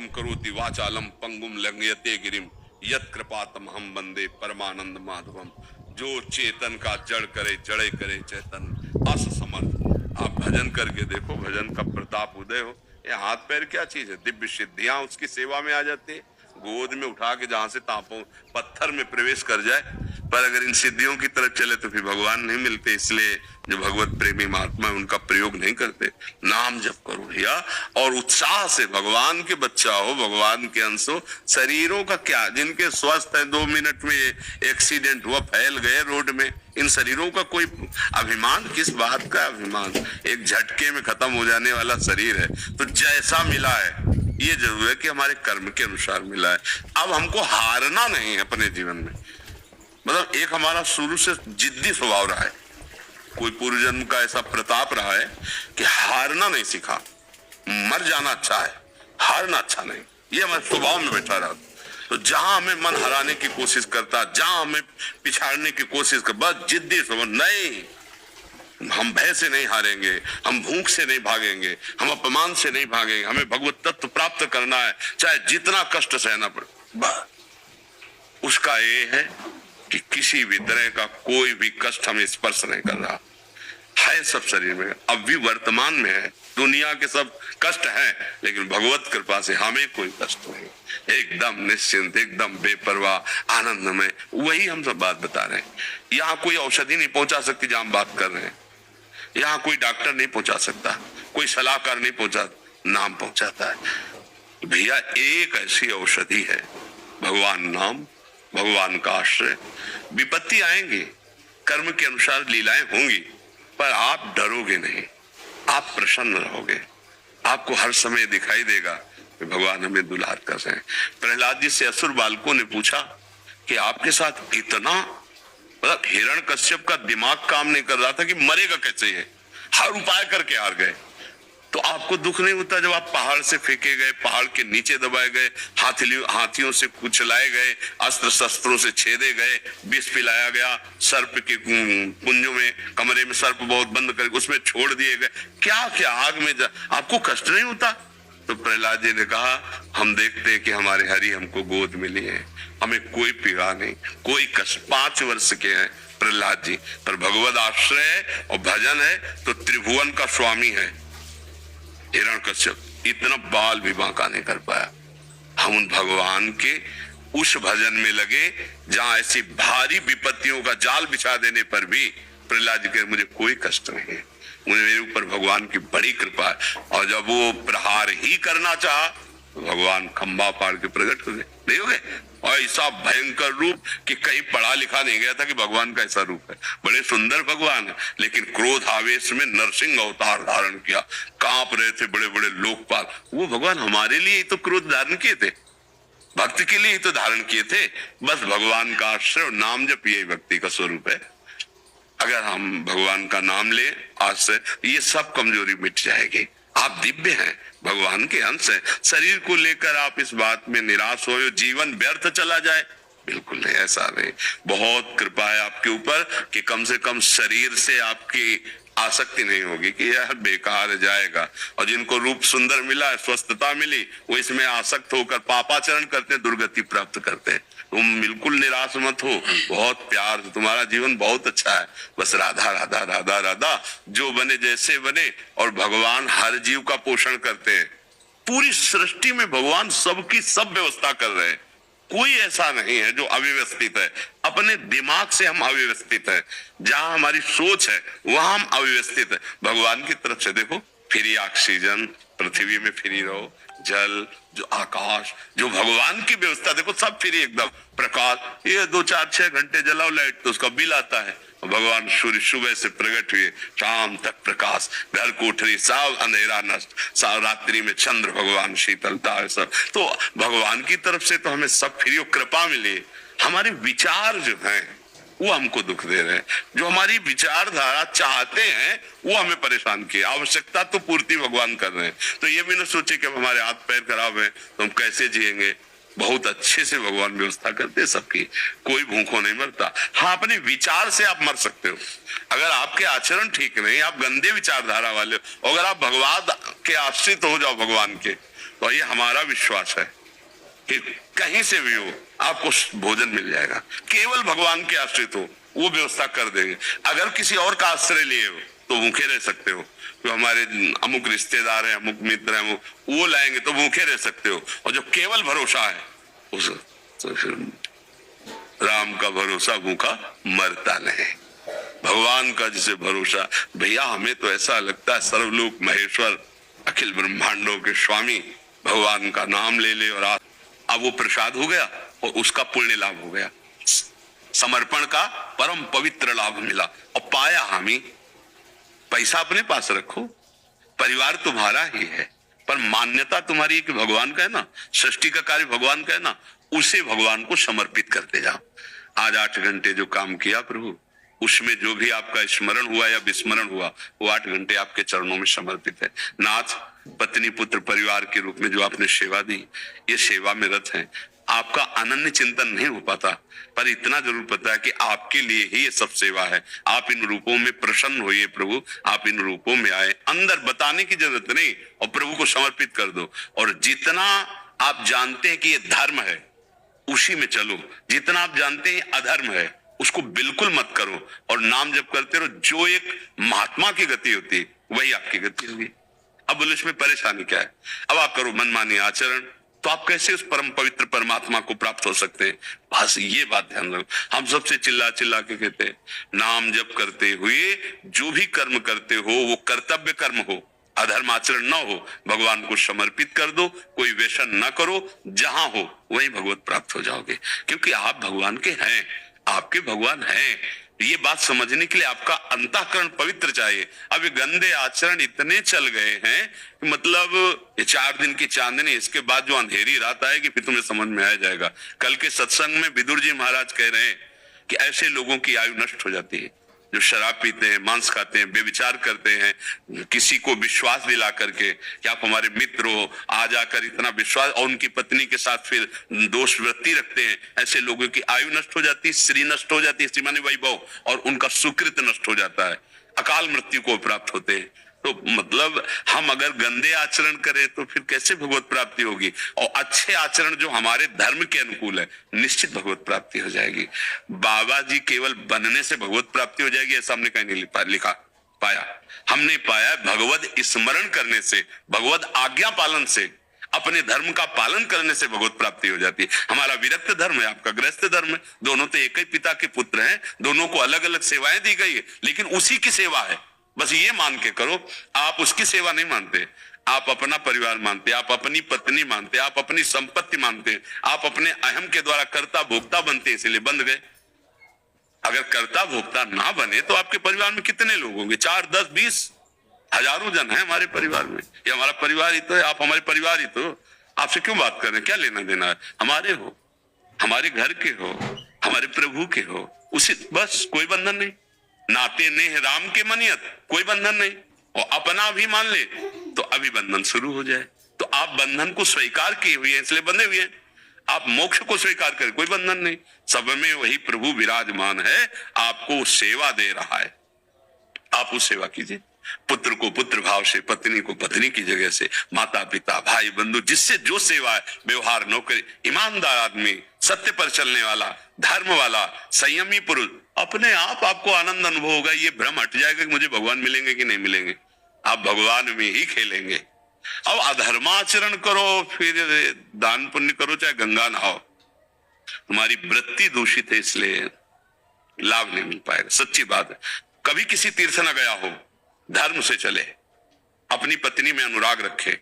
करोति वाचालम पंगुम लंघयते गिरिम यत् कृपातमहं वंदे परमानंद माधवम। जो चेतन का जड़ करे जड़े करे चेतन अस समर्थ। आप भजन करके देखो, भजन का प्रताप उदय हो। ये हाथ पैर क्या चीज है, दिव्य सिद्धियां उसकी सेवा में आ जाती है। गोद में उठा के जहां से तापों पत्थर में प्रवेश कर जाए, पर अगर इन सिद्धियों की तरफ चले तो फिर भगवान नहीं मिलते। इसलिए जो भगवत प्रेमी महात्मा है उनका प्रयोग नहीं करते। नाम जप करो भैया और उत्साह से, भगवान के बच्चा हो, भगवान के अंश हो। शरीरों का क्या, जिनके स्वस्थ है 2 मिनट में एक्सीडेंट हुआ फैल गए रोड में, इन शरीरों का कोई अभिमान, किस बात का अभिमान। एक झटके में खत्म हो जाने वाला शरीर है। तो जैसा मिला है ये जरूर है कि हमारे कर्म के अनुसार मिला है। अब हमको हारना नहीं है अपने जीवन में। मतलब एक हमारा शुरू से जिद्दी स्वभाव रहा है, कोई पूर्व जन्म का ऐसा प्रताप रहा है कि हारना नहीं सीखा। मर जाना अच्छा है, हारना अच्छा नहीं, ये हमारे स्वभाव में बैठा रहा। तो जहां हमें मन हराने की कोशिश करता, जहां हमें पिछाड़ने की कोशिश कर, बस जिद्दी स्वभाव, नहीं हम भय से नहीं हारेंगे, हम भूख से नहीं भागेंगे, हम अपमान से नहीं भागेंगे। हमें भगवत तत्व प्राप्त करना है, चाहे जितना कष्ट सहना पड़े। उसका ये है कि किसी भी तरह का कोई भी कष्ट हमें स्पर्श नहीं कर रहा है। सब शरीर में अब भी वर्तमान में है, दुनिया के सब कष्ट हैं, लेकिन भगवत कृपा से हमें कोई कष्ट नहीं, एकदम निश्चिंत, एकदम बेपरवाह, आनंद में। वही हम सब बात बता रहे हैं। यहाँ कोई औषधि नहीं पहुंचा सकती जहां हम बात कर रहे हैं, यहाँ कोई डॉक्टर नहीं पहुंचा सकता, कोई सलाहकार नहीं पहुंचा, नाम पहुंचाता है। भैया एक ऐसी औषधि है, भगवान नाम, भगवान का आश्रय। विपत्ति आएंगी, कर्म के अनुसार लीलाएं होंगी, पर आप डरोगे नहीं, आप प्रसन्न रहोगे। आपको हर समय दिखाई देगा कि भगवान हमें दुलार कर रहे हैं। प्रहलाद जी से असुर बालकों ने पूछा कि आपके साथ इतना, मतलब हिरण्यकश्यप का दिमाग काम नहीं कर रहा था कि मरेगा कैसे ये, हर उपाय करके हार गए। तो आपको दुख नहीं होता जब आप पहाड़ से फेंके गए, पहाड़ के नीचे दबाए गए, हाथियों से कुचलाए गए, अस्त्र शस्त्रों से छेदे गए, विष पिलाया गया, सर्प के कुंजों में, कमरे में सर्प बहुत बंद करके उसमें छोड़ दिए गए, क्या क्या आग में आपको कष्ट नहीं होता? तो प्रहलाद जी ने कहा, हम देखते हैं कि हमारे हरि हमको गोद मिली है, हमें कोई पीड़ा नहीं, कोई कष्ट। 5 वर्ष के हैं प्रहलाद जी, पर भगवत आश्रय है और भजन है तो त्रिभुवन का स्वामी है हिरण्यकश्यप, इतना बाल भी बांका नहीं कर पाया। हम उन भगवान के उस भजन में लगे जहां ऐसी भारी विपत्तियों का जाल बिछा देने पर भी प्रहलाद जी के मुझे कोई कष्ट नहीं है, मुझे मेरे ऊपर भगवान की बड़ी कृपा है। और जब वो प्रहार ही करना चाहा तो भगवान खंबा फाड़ के प्रकट हो गए, नहीं हो गए? और ऐसा भयंकर रूप कि कहीं पढ़ा लिखा नहीं गया था कि भगवान का ऐसा रूप है। बड़े सुंदर भगवान है, लेकिन क्रोध आवेश में नरसिंह अवतार धारण किया, कांप रहे थे बड़े बड़े लोकपाल। वो भगवान हमारे लिए ही तो क्रोध धारण किए थे, भक्ति के लिए ही तो धारण किए थे। बस भगवान का आश्रय और नाम जप, यही भक्ति का स्वरूप है। अगर हम भगवान का नाम ले आज से, ये सब कमजोरी मिट जाएगी। आप दिव्य हैं, भगवान के अंश हैं। शरीर को लेकर आप इस बात में निराश हो, जीवन व्यर्थ चला जाए, बिल्कुल नहीं, ऐसा नहीं। बहुत कृपा है आपके ऊपर कि कम से कम शरीर से आपकी आसक्ति नहीं होगी कि यह बेकार जाएगा। और जिनको रूप सुंदर मिला, स्वस्थता मिली, वो इसमें आसक्त होकर पापाचरण करते, दुर्गति प्राप्त करते। तुम बिल्कुल निराश मत हो, बहुत प्यार, तुम्हारा जीवन बहुत अच्छा है। बस राधा राधा राधा राधा, जो बने जैसे बने। और भगवान हर जीव का पोषण करते हैं, पूरी सृष्टि में भगवान सबकी सब व्यवस्था कर रहे हैं। कोई ऐसा नहीं है जो अव्यवस्थित है। अपने दिमाग से हम अव्यवस्थित है, जहां हमारी सोच है वहां हम अव्यवस्थित है। भगवान की तरफ से देखो, फ्री ऑक्सीजन, पृथ्वी में फ्री रहो, जल, जो आकाश, जो भगवान की व्यवस्था देखो, सब फ्री एकदम। प्रकाश, ये 2-4-6 घंटे जलाओ लाइट तो उसका बिल आता है। भगवान सूर्य सुबह से प्रकट हुए, शाम तक प्रकाश, घर कोठरी सब अंधेरा नष्ट, सब रात्रि में चंद्र भगवान शीतलता है सब। तो भगवान की तरफ से तो हमें सब फ्री और कृपा मिली। हमारे विचार जो हैं वो हमको दुख दे रहे हैं, जो हमारी विचारधारा चाहते हैं वो हमें परेशान किए। आवश्यकता तो पूर्ति भगवान कर रहे हैं, तो ये भी ना सोचे कि हमारे हाथ पैर खराब है तो हम कैसे जिएंगे। बहुत अच्छे से भगवान व्यवस्था करते हैं सबकी, कोई भूखों नहीं मरता। हाँ, अपने विचार से आप मर सकते हो। अगर आपके आचरण ठीक नहीं, आप गंदे विचारधारा वाले हो, अगर आप भगवान के आश्रित हो जाओ भगवान के, तो ये हमारा विश्वास है कि कहीं से भी हो आपको भोजन मिल जाएगा। केवल भगवान के आश्रित हो वो व्यवस्था कर देंगे। अगर किसी और का आश्रय लिए हो तो भूखे रह सकते हो, तो हमारे अमुक रिश्तेदार हैं, अमुक मित्र हैं, वो लाएंगे तो भूखे रह सकते हो। और जो केवल भरोसा है उस तो फिर राम का भरोसा भूखा मरता नहीं। भगवान का जिसे भरोसा, भैया हमें तो ऐसा लगता है सर्वलोक महेश्वर अखिल ब्रह्मांडों के स्वामी भगवान का नाम ले ले और अब वो प्रसाद हो गया और उसका पुण्य लाभ हो गया, समर्पण का परम पवित्र लाभ मिला। और पाया हामी, पैसा अपने पास रखो, परिवार तुम्हारा ही है, पर मान्यता तुम्हारी है कि भगवान का है ना, सृष्टि का कार्य भगवान का है ना, उसे भगवान को समर्पित करते जाओ। आज 8 घंटे जो काम किया प्रभु, उसमें जो भी आपका स्मरण हुआ या विस्मरण हुआ वो 8 घंटे आपके चरणों में समर्पित है। नाथ, पत्नी पुत्र परिवार के रूप में जो आपने सेवा दी, ये सेवा में रत है। आपका अनन्य चिंतन नहीं हो पाता, पर इतना जरूर पता है कि आपके लिए ही ये सब सेवा है। आप इन रूपों में प्रसन्न होइए प्रभु, आप इन रूपों में आए, अंदर बताने की जरूरत नहीं और प्रभु को समर्पित कर दो। और जितना आप जानते हैं कि ये धर्म है उसी में चलो, जितना आप जानते हैं अधर्म है उसको बिल्कुल मत करो और नाम जप करते रहो। जो एक महात्मा की गति होती है वही आपकी गति होगी। अब बोले इसमें परेशानी क्या है? अब आप करो मनमानी आचरण तो आप कैसे उस परम पवित्र परमात्मा को प्राप्त हो सकते हैं? बस ये बात ध्यान रखो। हम सबसे चिल्ला चिल्ला के कहते हैं नाम जप करते हुए जो भी कर्म करते हो वो कर्तव्य कर्म हो, अधर्म आचरण न हो, भगवान को समर्पित कर दो, कोई व्यसन न करो, जहां हो वहीं भगवत प्राप्त हो जाओगे। क्योंकि आप भगवान के हैं, आपके भगवान हैं। ये बात समझने के लिए आपका अंतःकरण पवित्र चाहिए। अब ये गंदे आचरण इतने चल गए हैं कि मतलब ये 4 दिन की चांदनी, इसके बाद जो अंधेरी रात आएगी फिर तुम्हें समझ में आ जाएगा। कल के सत्संग में विदुर जी महाराज कह रहे हैं कि ऐसे लोगों की आयु नष्ट हो जाती है जो शराब पीते हैं, मांस खाते हैं, बेविचार करते हैं, किसी को विश्वास दिला करके कि आप हमारे मित्र हो, आ जाकर इतना विश्वास, और उनकी पत्नी के साथ फिर दोष वृत्ति रखते हैं। ऐसे लोगों की आयु नष्ट हो जाती है, श्री नष्ट हो जाती है, श्री माने वैभव, और उनका सुकृत नष्ट हो जाता है, अकाल मृत्यु को प्राप्त होते हैं। तो मतलब हम अगर गंदे आचरण करें तो फिर कैसे भगवत प्राप्ति होगी? और अच्छे आचरण जो हमारे धर्म के अनुकूल है, निश्चित भगवत प्राप्ति हो जाएगी। बाबा जी केवल बनने से भगवत प्राप्ति हो जाएगी ऐसा हमने कहीं नहीं लिखा पाया। हमने पाया भगवत स्मरण करने से, भगवत आज्ञा पालन से, अपने धर्म का पालन करने से भगवत प्राप्ति हो जाती है। हमारा विरक्त धर्म है, आपका गृहस्थ धर्म है, दोनों तो एक ही पिता के पुत्र हैं, दोनों को अलग अलग सेवाएं दी गई है, लेकिन उसी की सेवा है। बस ये मान के करो, आप उसकी सेवा नहीं मानते, आप अपना परिवार मानते, आप अपनी पत्नी मानते, आप अपनी संपत्ति मानते, आप अपने अहम के द्वारा कर्ता भोक्ता बनते, इसलिए बंध गए। अगर कर्ता भोक्ता ना बने तो आपके परिवार में कितने लोग होंगे? 4, 10, 20, हजारों जन हैं हमारे परिवार में। ये हमारा परिवार ही तो है, आप हमारे परिवार ही तो। आपसे क्यों बात कर रहे हैं? क्या लेना देना है? हमारे हो, हमारे घर के हो, हमारे प्रभु के हो, उसी, बस कोई बंधन नहीं। नाते नेह राम के मनियत, कोई बंधन नहीं। और अपना भी मान ले तो अभी बंधन शुरू हो जाए। तो आप बंधन को स्वीकार किए हुए हैं इसलिए बंधे हुए हैं, आप मोक्ष को स्वीकार करें कोई बंधन नहीं। सब में वही प्रभु विराजमान है, आपको सेवा दे रहा है, आप उस सेवा कीजिए। पुत्र को पुत्र भाव से, पत्नी को पत्नी की जगह से, माता पिता भाई बंधु जिससे जो सेवा है, व्यवहार, नौकरी, ईमानदार आदमी, सत्य पर चलने वाला, धर्म वाला, संयमी पुरुष, अपने आप आपको आनंद अनुभव होगा। ये भ्रम हट जाएगा कि मुझे भगवान मिलेंगे कि नहीं मिलेंगे, आप भगवान में ही खेलेंगे। अब अधर्माचरण करो, फिर दान पुण्य करो, चाहे गंगा नहाओ, तुम्हारी वृत्ति दूषित है, इसलिए लाभ नहीं मिल पाएगा। सच्ची बात है। कभी किसी तीर्थ न गया हो, धर्म से चले, अपनी पत्नी में अनुराग रखे,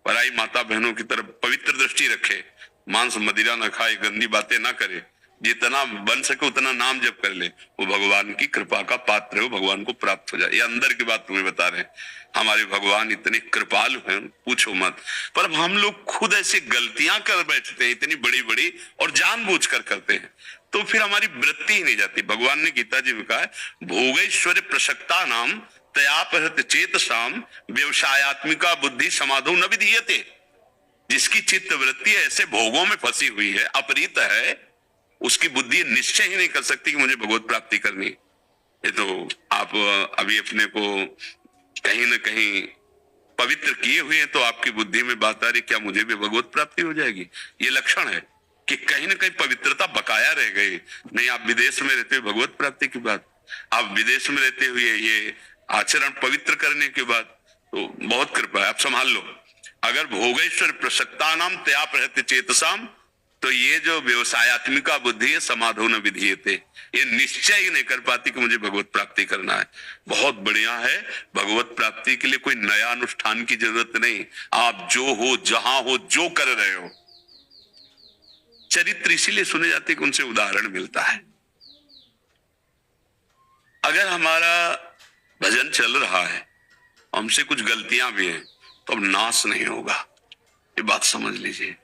पराई माता बहनों की तरफ पवित्र दृष्टि रखे, मांस मदिरा न खाए, गंदी बातें ना करे, जितना बन सके उतना नाम जप कर ले, वो भगवान की कृपा का पात्र हो, भगवान को प्राप्त हो जाए। ये अंदर की बात तुम्हें बता रहे हैं, हमारे भगवान इतने कृपालु हैं, पूछो मत। पर हम लोग खुद ऐसी गलतियां कर बैठते हैं इतनी बड़ी बड़ी, और जानबूझकर करते हैं, तो फिर हमारी वृत्ति ही नहीं जाती। भगवान ने गीता जी में कहा है, भोगैश्वर्य प्रसक्ता नाम तयापहृत चेतसाम व्यवसायत्मिका बुद्धि समाधो न विधीयते। जिसकी चित्त वृत्ति ऐसे भोगों में फंसी हुई है, अपरीत है, उसकी बुद्धि निश्चय ही नहीं कर सकती कि मुझे भगवत प्राप्ति करनी। ये तो आप अभी अपने को कहीं न कहीं पवित्र किए हुए हैं तो आपकी बुद्धि में बात आ रही क्या मुझे भी भगवत प्राप्ति हो जाएगी। ये लक्षण है कि कहीं ना कहीं पवित्रता बकाया रह गई। नहीं, आप विदेश में रहते हुए भगवत प्राप्ति की बात, आप विदेश में रहते हुए ये आचरण पवित्र करने के बाद, तो बहुत कृपा है, आप संभाल लो। अगर भोगेश्वर प्रसक्ता नाम त्याप रहते चेतसाम, तो ये जो व्यवसायत्मिका बुद्धि है समाधो न विधीयते, ये निश्चय ही नहीं कर पाती कि मुझे भगवत प्राप्ति करना है। बहुत बढ़िया है, भगवत प्राप्ति के लिए कोई नया अनुष्ठान की जरूरत नहीं। आप जो हो, जहां हो, जो कर रहे हो, चरित्र इसीलिए सुने जाते कि उनसे उदाहरण मिलता है। अगर हमारा भजन चल रहा है, हमसे कुछ गलतियां भी हैं, तो अब नाश नहीं होगा, ये बात समझ लीजिए।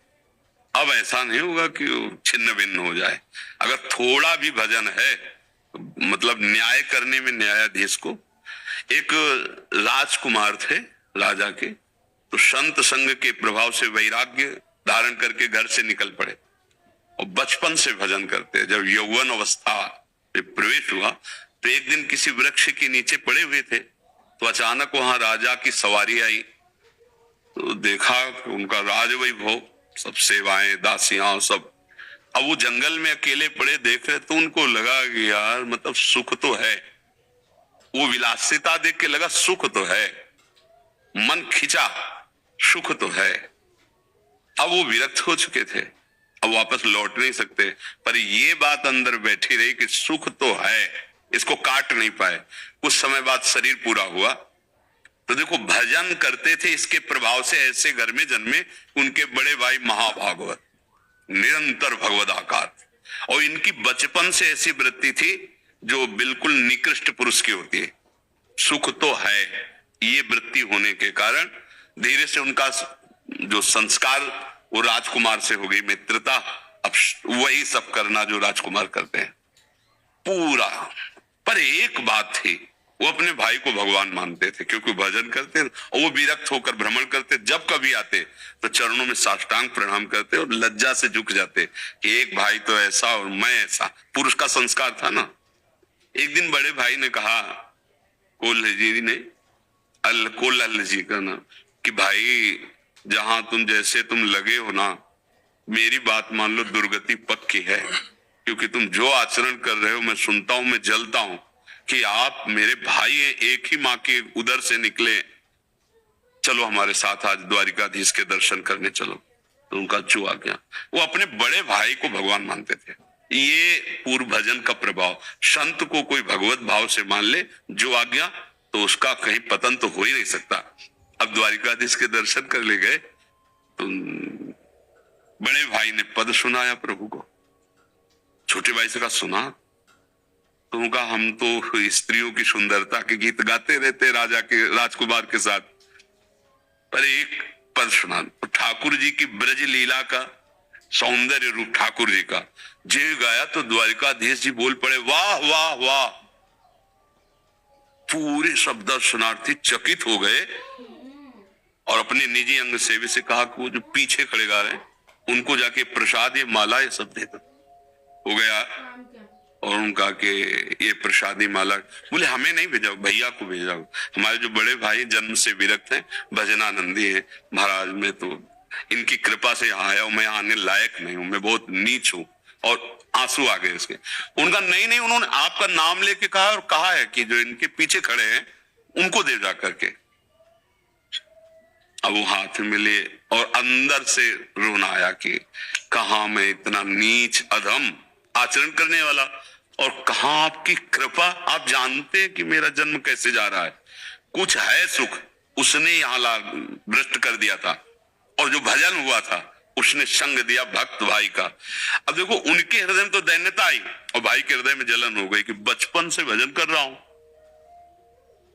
अब ऐसा नहीं होगा कि छिन्न भिन्न हो जाए। अगर थोड़ा भी भजन है, मतलब न्याय करने में न्यायाधीश को, एक राजकुमार थे राजा के, तो संत संग के प्रभाव से वैराग्य धारण करके घर से निकल पड़े और बचपन से भजन करते। जब यौवन अवस्था में प्रवेश हुआ तो एक दिन किसी वृक्ष के नीचे पड़े हुए थे, तो अचानक वहां राजा की सवारी आई। तो देखा कि उनका राजवैभव, सब सेवाएं, दासियां, सब। अब वो जंगल में अकेले पड़े देख रहे, तो उनको लगा कि यार मतलब सुख तो है, वो विलासिता देख के लगा सुख तो है, मन खिंचा, सुख तो है। अब वो विरक्त हो चुके थे, अब वापस लौट नहीं सकते, पर ये बात अंदर बैठी रही कि सुख तो है, इसको काट नहीं पाए। कुछ समय बाद शरीर पूरा हुआ, तो देखो भजन करते थे, इसके प्रभाव से ऐसे घर में जन्मे उनके बड़े भाई महाभागवत, निरंतर भगवद आकार, और इनकी बचपन से ऐसी वृत्ति थी जो बिल्कुल निकृष्ट पुरुष की होती है। सुख तो है, ये वृत्ति होने के कारण धीरे से उनका जो संस्कार वो राजकुमार से हो गई, मित्रता, अब वही सब करना जो राजकुमार करते हैं पूरा। पर एक बात थी, वो अपने भाई को भगवान मानते थे, क्योंकि भजन करते और वो विरक्त होकर भ्रमण करते, जब कभी आते तो चरणों में साष्टांग प्रणाम करते और लज्जा से झुक जाते कि एक भाई तो ऐसा और मैं ऐसा। पुरुष का संस्कार था ना। एक दिन बड़े भाई ने कहा, कोल्ह जी ने, कोल्ह जी का ना, कि भाई जहां तुम लगे हो ना, मेरी बात मान लो, दुर्गति पक्की है, क्योंकि तुम जो आचरण कर रहे हो मैं सुनता हूं, मैं जलता हूं कि आप मेरे भाई हैं, एक ही माँ के उदर से निकले, चलो हमारे साथ आज द्वारिकाधीश के दर्शन करने चलो। तो उनका जो आ गया, वो अपने बड़े भाई को भगवान मानते थे। ये पूर्व भजन का प्रभाव, संत को कोई भगवत भाव से मान ले, जो आ गया, तो उसका कहीं पतन तो हो ही नहीं सकता। अब द्वारिकाधीश के दर्शन कर ले गए, तो बड़े भाई ने पद सुनाया प्रभु को। छोटे भाई से कहा, सुना? तो उनका, हम तो स्त्रियों की सुंदरता के गीत गाते रहते राजा के, राजकुमार के साथ, पर एक पद सुना। तो ठाकुर जी की ब्रज लीला का सौंदर्य रूप ठाकुर जी का जे गाया, तो द्वारिकाधीश जी बोल पड़े, वाह वाह वाह। पूरे सब दर्शनार्थी चकित हो गए और अपने निजी अंग सेवी से कहा कि वो जो पीछे खड़े गा रहे हैं उनको जाके प्रसाद, ये माला, ये सब दे दो। हो गया, और उनका कि ये प्रसादी माला, बोले हमें नहीं भेजाओ, भैया को भेजाओ, हमारे जो बड़े भाई जन्म से विरक्त हैं, भजनानंदी हैं, महाराज में तो इनकी कृपा से यहाँ आया हूं, मैं आने लायक नहीं हूं, मैं बहुत नीच हूं। और आंसू आ गए उसके। उनका नहीं, उन्होंने आपका नाम लेके कहा और कहा है कि जो इनके पीछे खड़े हैं उनको दे जा करके। अब वो हाथ मिले और अंदर से रोना आया कि कहा मैं इतना नीच अधम आचरण करने वाला, और कहा आपकी कृपा, आप जानते हैं कि मेरा जन्म कैसे जा रहा है, कुछ है सुख उसने यहाँ भ्रष्ट कर दिया था, और जो भजन हुआ था उसने संग दिया भक्त भाई का। अब देखो उनके हृदय में तो दैन्यता आई और भाई के हृदय में जलन हो गई कि बचपन से भजन कर रहा हूं,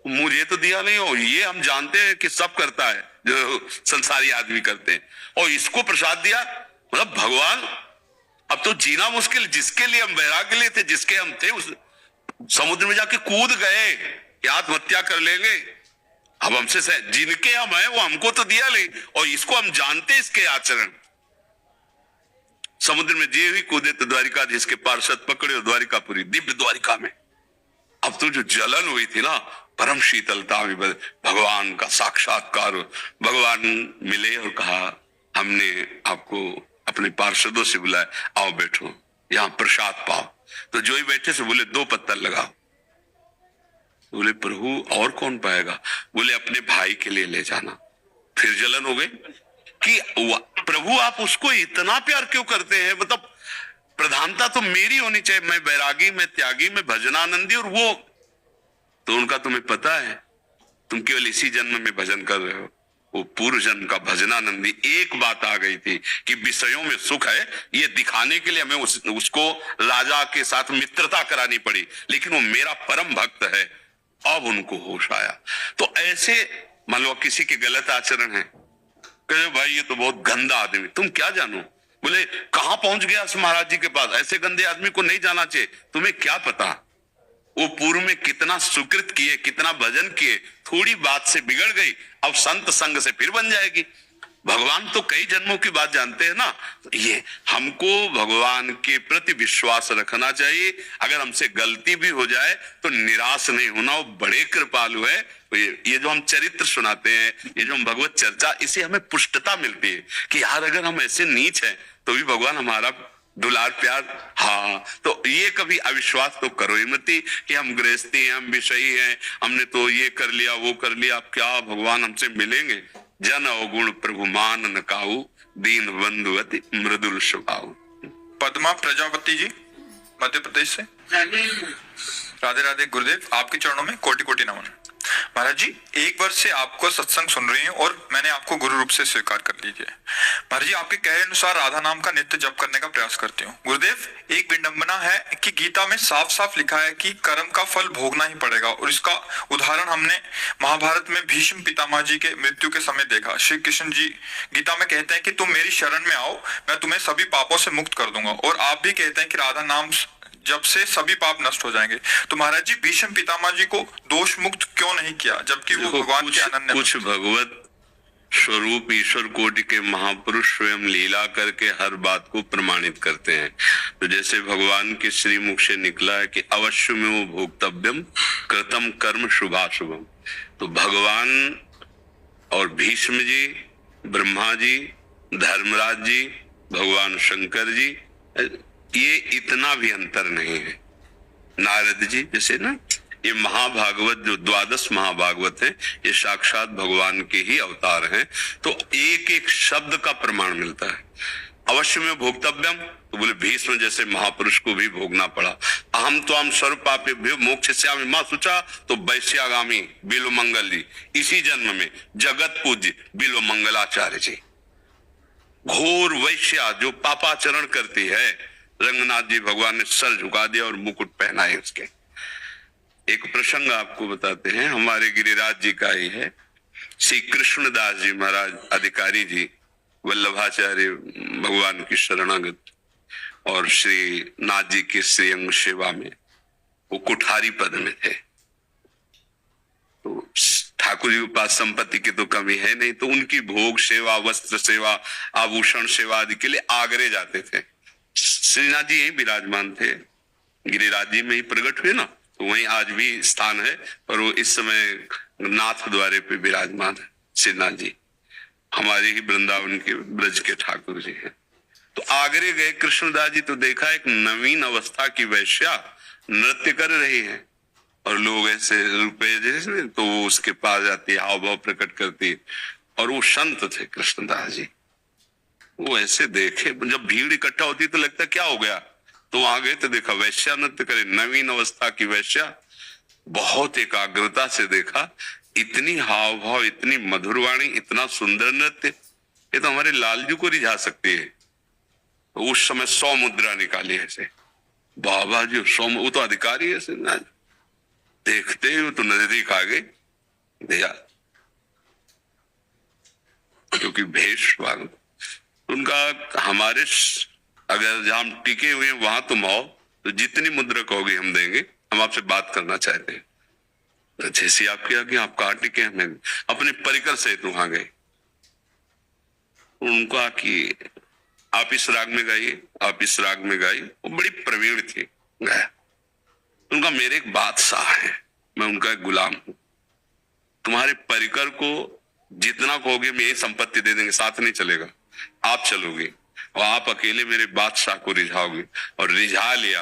मुझे तो दिया नहीं, और ये हम जानते हैं कि सब करता है जो संसारी आदमी करते हैं, और इसको प्रसाद दिया। मतलब भगवान, अब तो जीना मुश्किल, जिसके लिए हम वैराग्य लिए थे, जिसके हम थे, उस समुद्र में जाके कूद गए कि आत्महत्या कर लेंगे, अब हमसे जिनके हम हैं वो हमको तो दिया नहीं, और इसको हम जानते इसके आचरण। समुद्र में जे ही कूदे तो द्वारिकाधीश के पार्षद पकड़े और द्वारिकापुरी, दिव्य द्वारिका में। अब तो जो जलन हुई थी ना, परम शीतलता में भगवान का साक्षात्कार। भगवान मिले और कहा हमने आपको अपने पार्षदों से बुलाया, आओ बैठो यहाँ प्रसाद पाओ। तो जो ही बैठे से बोले 2 पत्थर लगाओ। बोले प्रभु और कौन पाएगा? बोले अपने भाई के लिए ले जाना। फिर जलन हो गई कि प्रभु आप उसको इतना प्यार क्यों करते हैं? मतलब प्रधानता तो मेरी होनी चाहिए, मैं बैरागी, मैं त्यागी, मैं भजनानंदी, और वो तो उनका तुम्हें पता है तुम केवल इसी जन्म में भजन कर रहे हो, वो पूर्व जन्म का भजनानंदी। एक बात आ गई थी कि विषयों में सुख है, ये दिखाने के लिए हमें उसको राजा के साथ मित्रता करानी पड़ी, लेकिन वो मेरा परम भक्त है। अब उनको होश आया। तो ऐसे मान लो किसी के गलत आचरण है, कहे भाई ये तो बहुत गंदा आदमी, तुम क्या जानो? बोले कहां पहुंच गया उस महाराज जी के पास, ऐसे गंदे आदमी को नहीं जाना चाहिए। तुम्हें क्या पता वो पूर्व में कितना सुकृत किए, कितना भजन किए, थोड़ी बात से बिगड़ गई, अब संत संग से फिर बन जाएगी। भगवान तो कई जन्मों की बात जानते हैं ना। तो ये हमको भगवान के प्रति विश्वास रखना चाहिए। अगर हमसे गलती भी हो जाए तो निराश नहीं होना, वो बड़े कृपालु है। तो ये जो हम चरित्र सुनाते हैं, ये जो हम भगवत चर्चा, इसे हमें पुष्टता मिलती है कि यार अगर हम ऐसे नीच हैं तो भी भगवान हमारा दुलार प्यार। हाँ, तो ये कभी अविश्वास तो करो ही मत कि हम गृहस्थी हैं, हम विषयी हैं, हमने तो ये कर लिया वो कर लिया, अब क्या भगवान हमसे मिलेंगे? जन अवगुण प्रभु मान न काहू, दीन बंधुवति मृदुल स्वभाव। पद्मा प्रजापति जी मध्य प्रदेश से। राधे राधे गुरुदेव, आपके चरणों में कोटि कोटि नमन। महाराज जी 1 वर्ष से आपको सत्संग सुन रही हूँ और मैंने आपको गुरु रूप से स्वीकार कर लीजिए। महाराज जी आपके कहे अनुसार राधा नाम का नित्य जप करने का प्रयास करती हूँ। गुरुदेव एक विडंबना है कि गीता में साफ साफ लिखा है कि कर्म का फल भोगना ही पड़ेगा, और इसका उदाहरण हमने महाभारत में भीष्म पितामह जी के मृत्यु के समय देखा। श्री कृष्ण जी गीता में कहते हैं कि तुम मेरी शरण में आओ, मैं तुम्हें सभी पापों से मुक्त कर दूंगा, और आप भी कहते हैं कि राधा नाम जब से सभी पाप नष्ट हो जाएंगे। तो महाराज जी भीष्म पितामह जी को दोष मुक्त क्यों नहीं किया, जबकि वो भगवान के अनन्य? कुछ भगवत स्वरूप ईश्वर कोटि के महापुरुष स्वयं लीला करके हर बात को प्रमाणित करते हैं। तो जैसे भगवान के श्रीमुख से निकला है कि अवश्य में वो भोक्तव्यम कृतम कर्म शुभाशुभम। तो भगवान और भीष्म जी, ब्रह्मा जी, धर्मराज जी, भगवान शंकर जी, ये इतना भी अंतर नहीं है। नारद जी जैसे ना, ये महाभागवत जो 12 महाभागवत है, ये साक्षात भगवान के ही अवतार हैं। तो एक एक शब्द का प्रमाण मिलता है। अवश्य में भोक्तव्यम, तो बोले भीष्म जैसे महापुरुष को भी भोगना पड़ा। अहम तो हम सर्व पापे मोक्ष श्यामी मां सुचा, तो वैश्यागामी बिलो मंगल जी, इसी जन्म में जगत पूज्य बिलो मंगलाचार्य जी। घोर वैश्या जो पापाचरण करती है, रंगनाथ जी भगवान ने सर झुका दिया और मुकुट पहनाए उसके। एक प्रसंग आपको बताते हैं, हमारे गिरिराज जी का ही है। श्री कृष्णदास जी महाराज अधिकारी जी वल्लभाचार्य भगवान की शरणागत, और श्री नाथ जी के श्रीअंग सेवा में वो कुठारी पद में थे। तो ठाकुर जी के पास संपत्ति की तो कमी है नहीं, तो उनकी भोग सेवा, वस्त्र सेवा, आभूषण सेवा आदि के लिए आगरे जाते थे। श्रीनाथ जी यही विराजमान थे, गिरिराज जी में ही प्रकट हुए ना, तो वहीं आज भी स्थान है, और वो इस समय नाथ द्वारे पे विराजमान है श्रीनाथ जी, हमारे ही वृंदावन के ब्रज के ठाकुर जी हैं। तो आगरे गए कृष्णदास जी, तो देखा एक नवीन अवस्था की वैश्या नृत्य कर रही है, और लोग ऐसे रुपए जैसे, तो वो उसके पास जाती है, हाव भाव प्रकट करती, और वो संत थे कृष्णदास जी। वो ऐसे देखे, जब भीड़ इकट्ठा होती तो लगता क्या हो गया, तो वहां गए तो देखा वैश्या नृत्य करे, नवीन अवस्था की वैश्या। बहुत एकाग्रता से देखा, इतनी हाव भाव, इतनी मधुरवाणी, इतना सुंदर नृत्य, ये तो हमारे लालजू को रिझा सकती है। तो उस समय 100 मुद्रा निकाली ऐसे, बाबा जी 100, वो तो अधिकारी है, देखते ही तो नजदीक आ गए, दिया क्योंकि भेष वांग उनका, हमारे अगर जहां हम टिके हुए हैं वहां तुम आओ, तो जितनी मुद्रा कहोगे हम देंगे, हम आपसे बात करना चाहते हैं। तो जैसे आपकी आज्ञा, आप कहाँ टिके, हमें अपने परिकर से वहां गए। उनका कि आप इस राग में गाइए, आप इस राग में गाइए। वो बड़ी प्रवीण थी, गाया। उनका मेरे एक बादशाह है, मैं उनका एक गुलाम हूं, तुम्हारे परिकर को जितना कहोगे मैं यही संपत्ति दे देंगे, साथ नहीं चलेगा, आप चलोगे और आप अकेले मेरे बादशाह को रिझाओगे, और रिझा लिया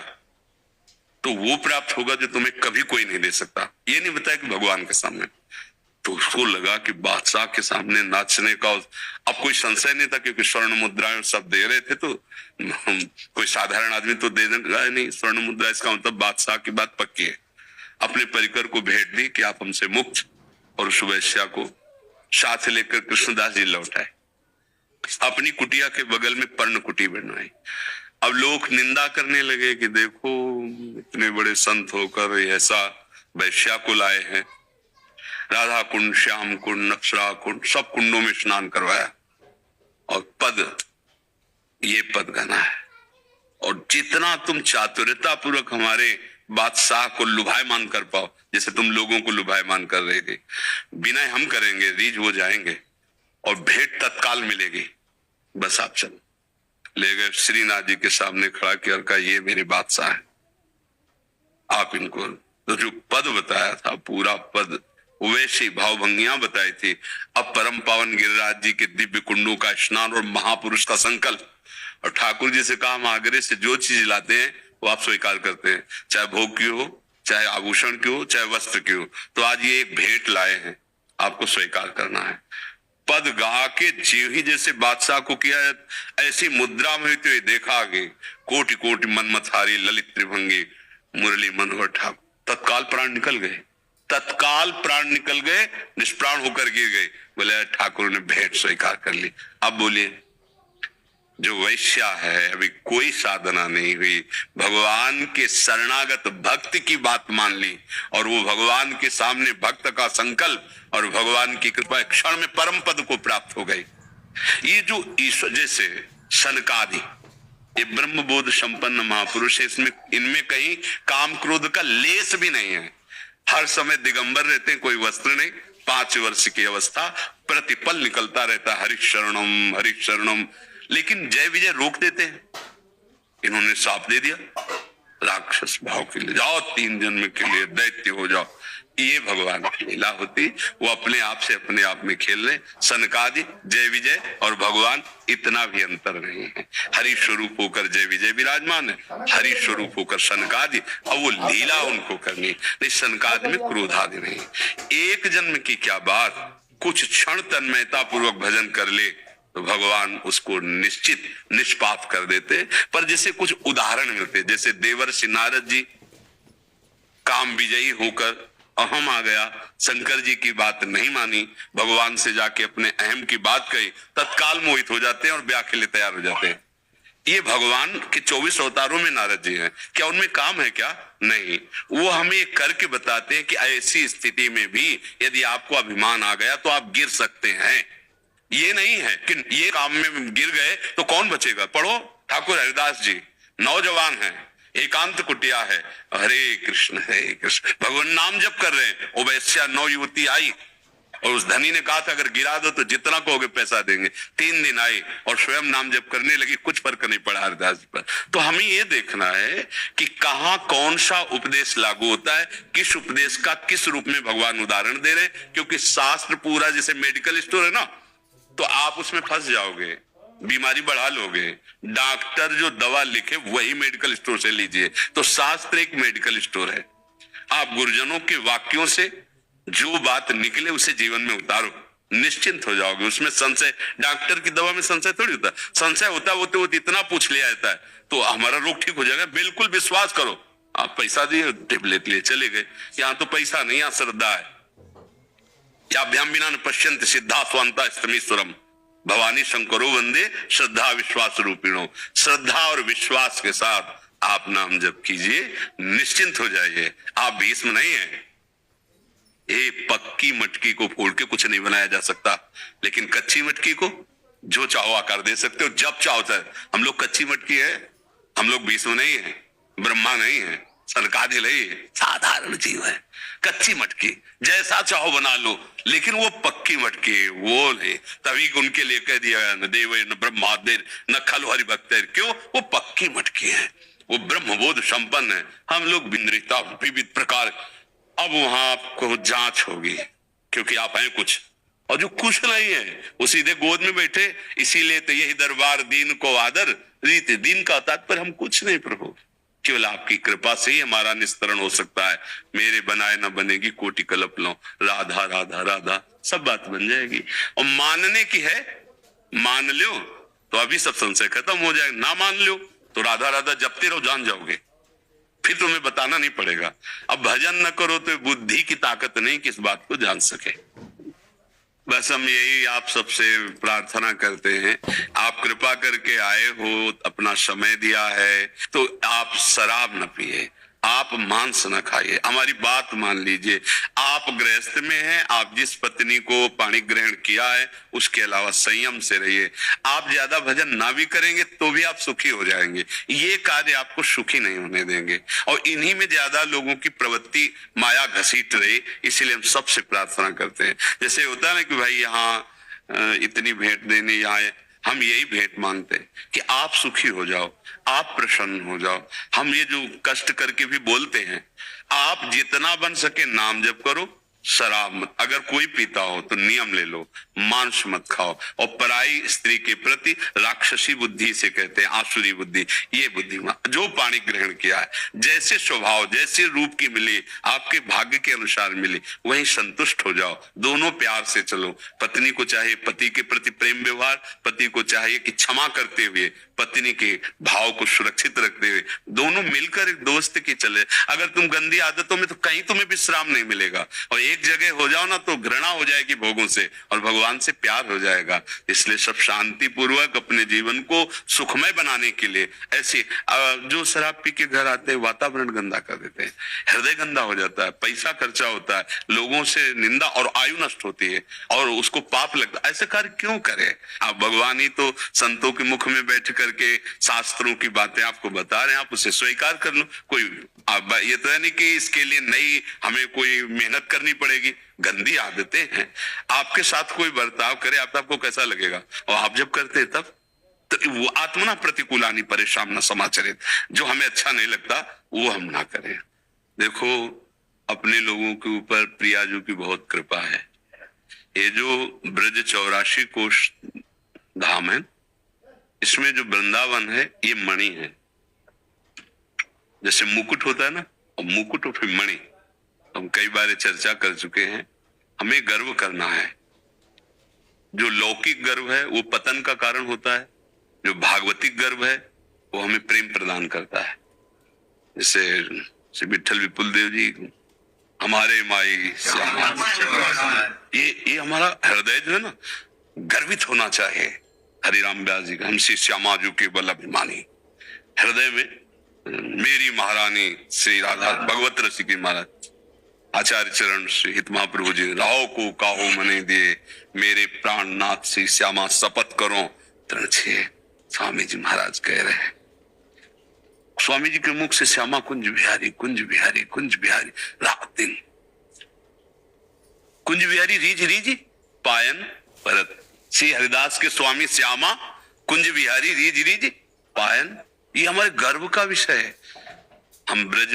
तो वो प्राप्त होगा जो तुम्हें कभी कोई नहीं दे सकता। ये नहीं बताया कि भगवान के सामने। तो उसको लगा कि बादशाह के सामने नाचने का अब कोई संशय नहीं था, क्योंकि स्वर्ण मुद्राएं सब दे रहे थे, तो कोई साधारण आदमी तो दे देगा नहीं स्वर्ण मुद्रा। इसका मतलब बादशाह की बात पक्की है। अपने परिकर को भेंट दी कि आप हमसे मुक्त, और उस वैश्या को साथ लेकर कृष्णदास जी लौट आए। अपनी कुटिया के बगल में पर्ण कुटी बनवाई। अब लोग निंदा करने लगे कि देखो इतने बड़े संत होकर ऐसा वैश्या को लाए हैं। राधा कुंड, श्याम कुंड, नक्सरा कुंड, सब कुंडों में स्नान करवाया, और पद, ये पद गाना है। और जितना तुम चातुर्यता पूर्वक हमारे बादशाह को लुभायमान कर पाओ, जैसे तुम लोगों को लुभायमान कर रहे थे, बिना हम करेंगे, रीझ हो जाएंगे और भेंट तत्काल मिलेगी। बस आप चलो। ले गए, श्रीनाथ जी के सामने खड़ा किया और कहा ये मेरे बादशाह है, आप इनको। तो जो पद बताया था, पूरा पद वैसी भावभंगियां बताई थी। अब परम पावन गिरिराज जी के दिव्य कुंडों का स्नान और महापुरुष का संकल्प, और ठाकुर जी से कहा हम आगरे से जो चीज लाते हैं वो आप स्वीकार करते हैं, चाहे भोग की हो, चाहे आभूषण की हो, चाहे वस्त्र की हो। तो आज ये एक भेंट लाए हैं, आपको स्वीकार करना है। पद गा के जीव ही जैसे बादशाह को किया, ऐसी मुद्रा में तो देखा आगे कोटि कोटि मनमथारी ललित त्रिभंगी मुरली मनोहर ठाकुर। तत्काल प्राण निकल गए, तत्काल प्राण निकल गए, निष्प्राण होकर गिर गए। बोले ठाकुर ने भेंट स्वीकार कर ली। अब बोलिए, जो वैश्या है, अभी कोई साधना नहीं हुई, भगवान के शरणागत भक्त की बात मान ली, और वो भगवान के सामने भक्त का संकल्प और भगवान की कृपा क्षण में परम पद को प्राप्त हो गई। ये जो ईश्वर, जैसे सनकादि, ये ब्रह्मबोध संपन्न महापुरुष है, इसमें इनमें कहीं काम क्रोध का लेस भी नहीं है। हर समय दिगंबर रहते हैं, कोई वस्त्र नहीं। 5 वर्ष की अवस्था, प्रतिपल निकलता रहता हरिशरणम हरिशरणम, लेकिन जय विजय रोक देते हैं। इन्होंने साफ दे दिया, राक्षस भाव के लिए जाओ, 3 जन्म के लिए दैत्य हो जाओ। ये भगवान की लीला होती, वो अपने आप से अपने आप में खेल रहे। सनकादि, जय विजय और भगवान इतना भी अंतर नहीं है। हरि स्वरूप होकर जय विजय विराजमान है, हरि स्वरूप होकर सनकादि, अब वो लीला उनको करनी नहीं। सनकादि में क्रोध आदि नहीं। एक जन्म की क्या बात, कुछ क्षण तन्मयता पूर्वक भजन कर ले तो भगवान उसको निश्चित निष्पाप कर देते। पर जैसे कुछ उदाहरण मिलते, जैसे देवर्षि नारद जी काम विजयी होकर अहम आ गया, शंकर जी की बात नहीं मानी, भगवान से जाके अपने अहम की बात कही, तत्काल मोहित हो जाते हैं और ब्याह के लिए तैयार हो जाते हैं। ये भगवान के 24 अवतारों में नारद जी हैं। क्या उनमें काम है क्या? नहीं। वो हमें करके बताते हैं कि ऐसी स्थिति में भी यदि आपको अभिमान आ गया तो आप गिर सकते हैं। ये नहीं है कि ये काम में गिर गए तो कौन बचेगा। पढ़ो, ठाकुर हरिदास जी नौजवान हैं, एकांत कुटिया है, हरे कृष्ण भगवान नाम जप कर रहे हैं। वो वैश्या 9 युवती आई और उस धनी ने कहा था अगर गिरा दो तो जितना कहोगे पैसा देंगे। 3 दिन आई और स्वयं नाम जप करने लगी, कुछ फर्क नहीं पड़ा हरिदास पर। तो हमें ये देखना है कि कहाँ कौन सा उपदेश लागू होता है, किस उपदेश का किस रूप में भगवान उदाहरण दे रहे हैं। क्योंकि शास्त्र पूरा जैसे मेडिकल स्टोर है ना, तो आप उसमें फंस जाओगे, बीमारी बढ़ा लोगे। डॉक्टर जो दवा लिखे वही मेडिकल स्टोर से लीजिए। तो शास्त्र एक मेडिकल स्टोर है। आप गुरुजनों के वाक्यों से जो बात निकले उसे जीवन में उतारो, निश्चिंत हो जाओगे। उसमें संशय, डॉक्टर की दवा में संशय थोड़ी होता। संशय होता है वो इतना पूछ लिया जाता है तो हमारा रोग ठीक हो जाएगा। बिल्कुल विश्वास करो। आप पैसा दिए, टेबलेट लिए चले गए। यहाँ तो पैसा नहीं, यहाँ श्रद्धा है। याभ्याम विना न पश्यन्ति सिद्धा स्वान्ता स्तमीश्वरम भवानी शंकरो वंदे श्रद्धा विश्वास रूपिणो। श्रद्धा और विश्वास के साथ आप नाम जप कीजिए, निश्चिंत हो जाइए। आप भीष्म नहीं है। एक पक्की मटकी को फोड़ के कुछ नहीं बनाया जा सकता, लेकिन कच्ची मटकी को जो चाहो आकार दे सकते हो, जब चाहो। हम लोग कच्ची मटकी है, हम लोग भीष्म नहीं है, ब्रह्मा नहीं है, सनकादि नहीं है, साधारण जीव है। कच्ची मटकी जैसा चाहो बना लो, लेकिन वो पक्की मटकी है, वो ले। तभी उनके लिए कह दिया न देव न ब्रह्मादेर न खलु हरि भक्तेर। क्यों? वो पक्की मटकी है, वो ब्रह्मबोध संपन्न है। हम लोग विविध प्रकार। अब वहां आपको जांच होगी क्योंकि आप हैं कुछ, और जो कुछ नहीं है वो सीधे गोद में बैठे। इसीलिए तो यही दरबार दीन को आदर, रीत दीन का तात्पर्य हम कुछ नहीं प्रभु, केवल आपकी कृपा से ही हमारा निस्तरण हो सकता है। मेरे बनाए ना बनेगी कोटि कल्प लो, राधा राधा राधा, सब बात बन जाएगी। और मानने की है, मान लो तो अभी सब संशय खत्म हो जाएगा, ना मान लो तो राधा राधा जपते रहो, जान जाओगे, फिर तुम्हें बताना नहीं पड़ेगा। अब भजन न करो तो बुद्धि की ताकत नहीं कि इस बात को जान सके। बस हम यही आप सबसे प्रार्थना करते हैं, आप कृपा करके आए हो, अपना समय दिया है, तो आप शराब न पिए, आप मांस न खाइए, हमारी बात मान लीजिए। आप गृहस्थ में हैं, आप जिस पत्नी को पानी ग्रहण किया है उसके अलावा संयम से रहिए। आप ज्यादा भजन ना भी करेंगे तो भी आप सुखी हो जाएंगे, ये कार्य आपको सुखी नहीं होने देंगे। और इन्हीं में ज्यादा लोगों की प्रवृत्ति माया घसीट रही, इसीलिए हम सबसे प्रार्थना करते हैं। जैसे होता है ना कि भाई यहाँ इतनी भेंट देने यहाँ, हम यही भेंट मांगते हैं कि आप सुखी हो जाओ, आप प्रसन्न हो जाओ। हम ये जो कष्ट करके भी बोलते हैं, आप जितना बन सके नाम जप करो, शराब मत, अगर कोई पीता हो तो नियम ले लो, मांस मत खाओ, और पराई स्त्री के प्रति राक्षसी बुद्धि से कहते हैं, आसुरी बुद्धि, ये बुद्धि जो पानी ग्रहण किया है, जैसे स्वभाव जैसे रूप की मिली, आपके भाग्य के अनुसार मिली, वहीं संतुष्ट हो जाओ। दोनों प्यार से चलो, पत्नी को चाहिए पति के प्रति प्रेम व्यवहार, पति को चाहिए कि क्षमा करते हुए पत्नी के भाव को सुरक्षित रखते हुए दोनों मिलकर एक दोस्त की चले। अगर तुम गंदी आदतों में, तो कहीं तुम्हें विश्राम नहीं मिलेगा, और एक जगह हो जाओ ना तो घृणा हो जाएगी भोगों से और भगवान से प्यार हो जाएगा। इसलिए सब शांति पूर्वक अपने जीवन को सुखमय बनाने के लिए, ऐसे जो शराब पी के घर आते हैं वातावरण गंदा कर देते हैं, हृदय गंदा हो जाता है, पैसा खर्चा होता है, लोगों से निंदा और आयु नष्ट होती है और उसको पाप लगता है। ऐसे कार्य क्यों करे? आप भगवान ही तो संतों के मुख में बैठ करके शास्त्रों की बातें आपको बता रहे हैं, आप उसे स्वीकार कर लो। कोई ये तो है नहीं कि इसके लिए नई हमें कोई मेहनत करनी पड़ेगी। गंदी आदतें हैं, आपके साथ कोई बर्ताव करे आपको कैसा लगेगा, और आप जब करते हैं तब तो वो आत्मना प्रतिकूलानी परेशान न समाचरित, जो हमें अच्छा नहीं लगता वो हम ना करें। देखो अपने लोगों के ऊपर प्रियाजू की बहुत कृपा है। ये जो ब्रज 84 कोष धाम है, इसमें जो वृंदावन है ये मणि है। जैसे मुकुट होता है ना, और मुकुट और फिर मणि, हम कई बार चर्चा कर चुके हैं। हमें गर्व करना है, जो लौकिक गर्व है वो पतन का कारण होता है, जो भागवतिक गर्व है वो हमें प्रेम प्रदान करता है। जैसे विठल विपुल देव जी, हमारे माई श्यामा, ये हमारा हृदय जो है ना गर्वित होना चाहिए। हरिराम व्यास जी का, हमसे श्यामा जू के बल अभिमानी, हृदय में मेरी महारानी श्री राधा भगवत रसिकी महाराज आचार्य चरण श्री हित महाप्रभु जी, राहो को काहो मने दिए, मेरे प्राणनाथ श्री श्यामा शपथ करो तृण छे। स्वामी जी महाराज कह रहे हैं, स्वामी जी के मुख से श्यामा कुंज बिहारी कुंज बिहारी कुंज बिहारी, रात दिन कुंज बिहारी रीज रीज पायन भरत। श्री हरिदास के स्वामी श्यामा कुंज बिहारी रीज रीज पायन, ये हमारे गर्व का विषय है। हम ब्रज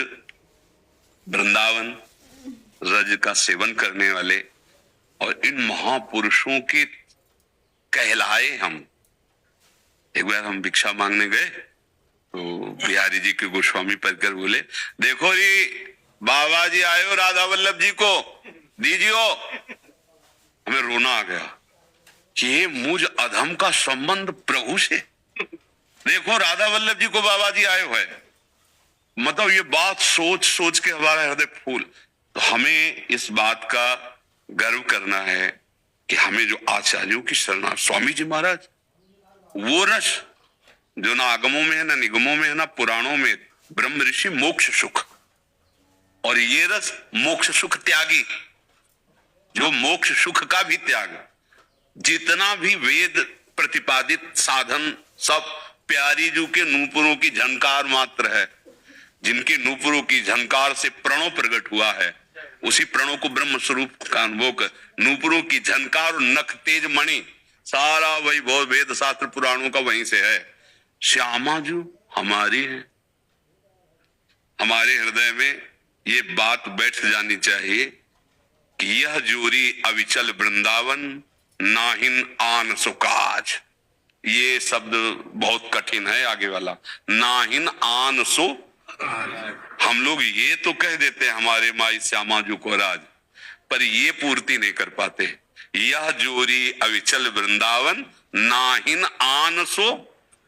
वृंदावन रज का सेवन करने वाले और इन महापुरुषों के कहलाए हम। एक बार हम भिक्षा मांगने गए तो बिहारी जी के गोस्वामी पढ़कर बोले, देखो री बाबा जी आए हो राधा वल्लभ जी को दीजियो। हमें रोना आ गया, ये मुझ अधम का संबंध प्रभु से। देखो राधा वल्लभ जी को बाबा जी आए हुए, मतलब ये बात सोच सोच के हमारा हृदय फूल। तो हमें इस बात का गर्व करना है कि हमें जो आचार्यों की शरण, स्वामी जी महाराज वो रस जो ना आगमों में है ना निगमों में है ना पुराणों में, ब्रह्म ऋषि मोक्ष सुख, और ये रस मोक्ष सुख त्यागी, जो मोक्ष सुख का भी त्याग, जितना भी वेद प्रतिपादित साधन सब प्यारी जू के नूपुरों की झनकार मात्र है। जिनके नूपुरों की झनकार से प्रणव प्रकट हुआ है, उसी प्रणव को ब्रह्म स्वरूप का अनुभव कर, नूपुरों की झनकार और नख तेज मणि, सारा वही बहुत वेद शास्त्र पुराणों का वहीं से है। श्यामा जू हमारी है। हमारे हृदय में ये बात बैठ जानी चाहिए यह जोरी अविचल वृंदावन, नाहिन आन सुकाज। ये शब्द बहुत कठिन है आगे वाला, नाहिन आन सो। हम लोग ये तो कह देते हैं हमारे माई श्यामा जी को राज, पर ये पूर्ति नहीं कर पाते। यह जोरी अविचल वृंदावन, नाहिन आन सो।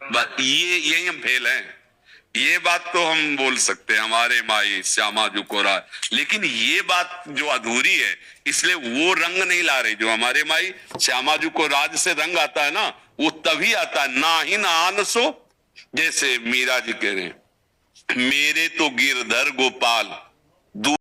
ये यही हम फेल हैं। ये बात तो हम बोल सकते हैं हमारे माई श्यामा जी को राज, लेकिन ये बात जो अधूरी है, इसलिए वो रंग नहीं ला रही। जो हमारे माई श्यामा जी को राज से रंग आता है ना, वो तभी आता है नाहिन आन सो। जैसे मीरा जी कह रहे हैं, मेरे तो गिरधर गोपाल